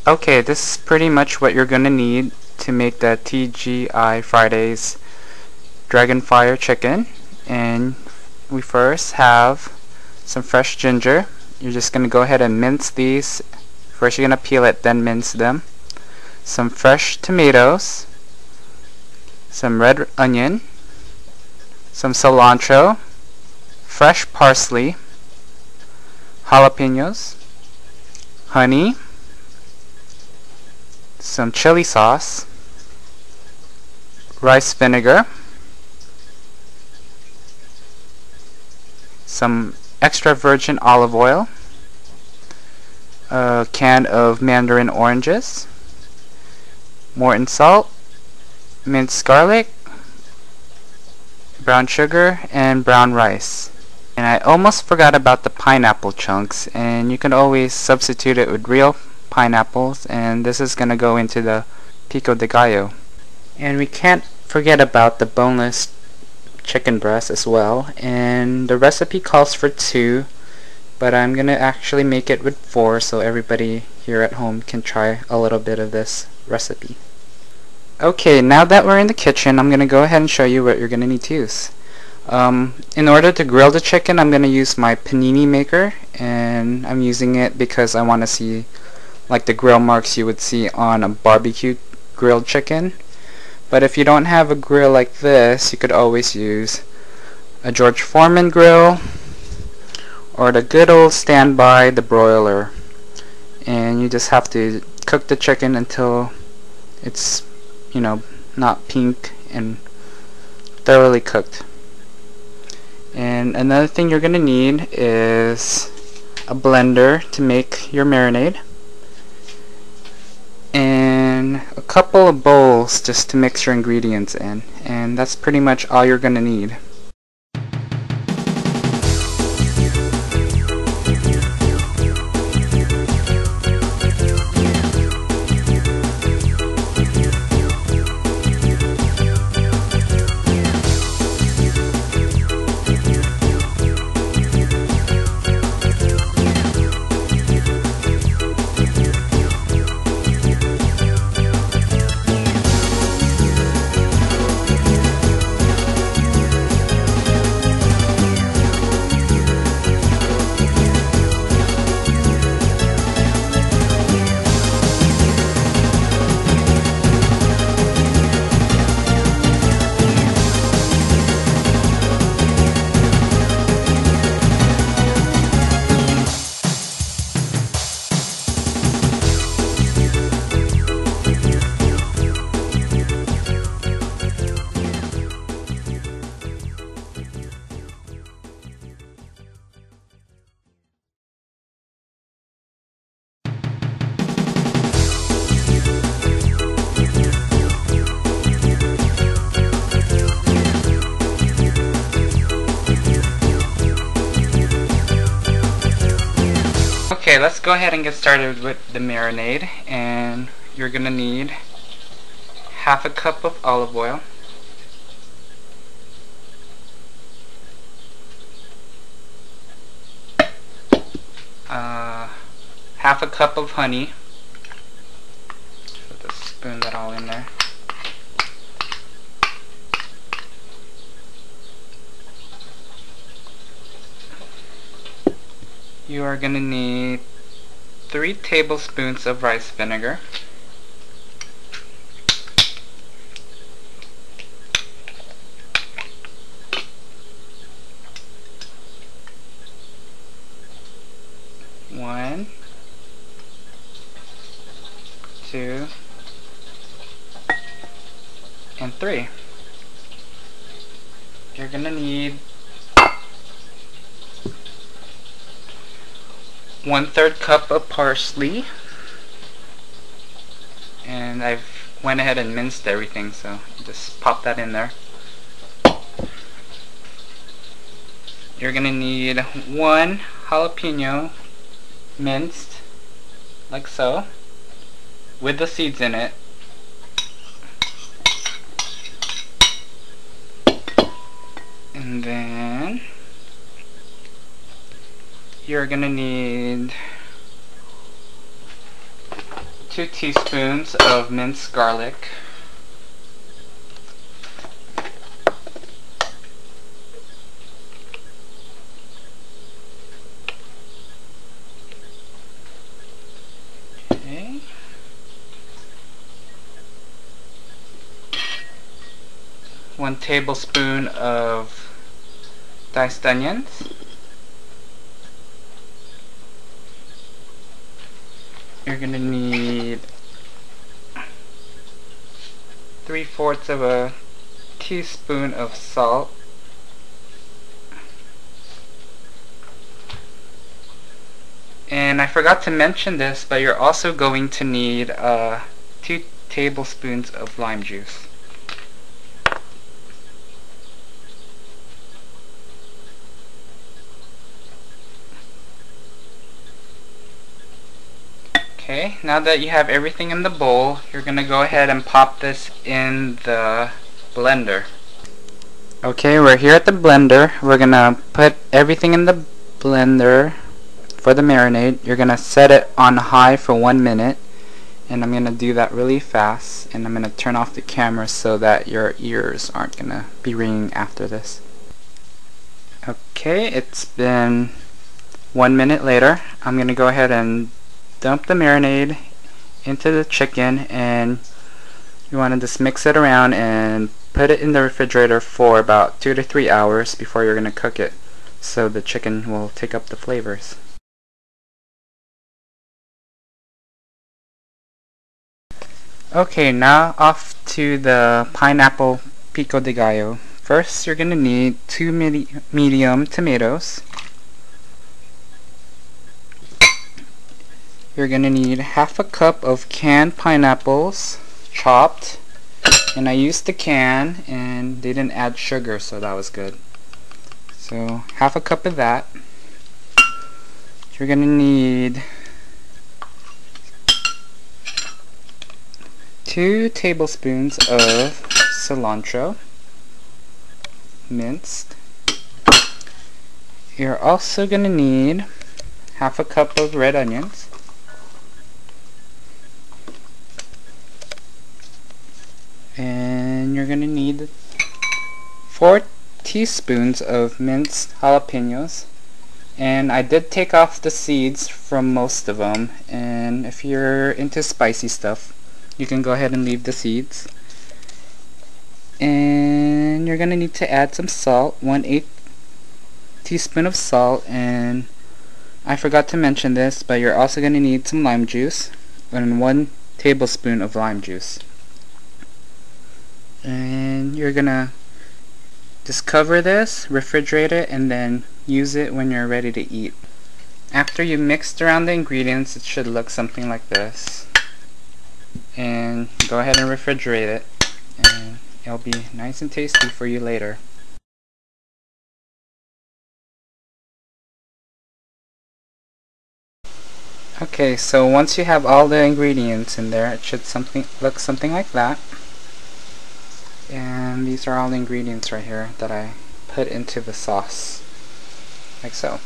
Okay, this is pretty much what you're gonna need to make the TGI Fridays Dragon Fire chicken. And we first have some fresh ginger. You're just gonna go ahead and mince these. First you're gonna peel it, then mince them. Some fresh tomatoes, some red onion, some cilantro, fresh parsley, jalapenos, honey, some chili sauce, rice vinegar, some extra virgin olive oil, a can of mandarin oranges, Morton salt, minced garlic, brown sugar, and brown rice. And I almost forgot about the pineapple chunks, and you can always substitute it with real pineapples, and this is going to go into the Pico de Gallo. And we can't forget about the boneless chicken breast as well, and the recipe calls for 2, but I'm going to actually make it with 4 so everybody here at home can try a little bit of this recipe. Okay, now that we're in the kitchen, I'm going to go ahead and show you what you're going to need to use. In order to grill the chicken, I'm going to use my panini maker, and I'm using it because I want to see like the grill marks you would see on a barbecue grilled chicken. But if you don't have a grill like this, you could always use a George Foreman grill or the good old standby, the broiler. And you just have to cook the chicken until it's, you know, not pink and thoroughly cooked. And another thing you're gonna need is a blender to make your marinade, and a couple of bowls just to mix your ingredients in, and that's pretty much all you're gonna need. Okay, let's go ahead and get started with the marinade. And you're gonna need half a cup of olive oil, half a cup of honey. Just spoon that all in there. You are going to need 3 tablespoons of rice vinegar, one, 2, and 3. You're going to need 1/3 cup of parsley, and I've went ahead and minced everything, so just pop that in there. You're gonna need 1 jalapeno minced like so with the seeds in it, and then you're gonna need 2 teaspoons of minced garlic. Okay. 1 tablespoon of diced onions. You're gonna need 3/4 of a teaspoon of salt. And I forgot to mention this, but you're also going to need 2 tablespoons of lime juice. Okay, now that you have everything in the bowl, you're going to go ahead and pop this in the blender. Okay, we're here at the blender. We're going to put everything in the blender for the marinade. You're going to set it on high for 1 minute. And I'm going to do that really fast. And I'm going to turn off the camera so that your ears aren't going to be ringing after this. Okay, it's been 1 minute later. I'm going to go ahead and dump the marinade into the chicken, and you want to just mix it around and put it in the refrigerator for about 2 to 3 hours before you're going to cook it, so the chicken will take up the flavors. Okay, now off to the pineapple pico de gallo. First, you're going to need 2 medium tomatoes. You're going to need 1/2 cup of canned pineapples, chopped. And I used the can, and they didn't add sugar, so that was good. So 1/2 cup of that. You're going to need 2 tablespoons of cilantro, minced. You're also going to need 1/2 cup of red onions. And you're going to need 4 teaspoons of minced jalapenos. And I did take off the seeds from most of them. And if you're into spicy stuff, you can go ahead and leave the seeds. And you're going to need to add some salt, 1/8 teaspoon of salt. And I forgot to mention this, but you're also going to need some lime juice, and 1 tablespoon of lime juice. And you're gonna just cover this, refrigerate it, and then use it when you're ready to eat. After you mixed around the ingredients, it should look something like this. And go ahead and refrigerate it, and it'll be nice and tasty for you later. Okay, so once you have all the ingredients in there, it should look something like that. And these are all the ingredients right here that I put into the sauce, like so.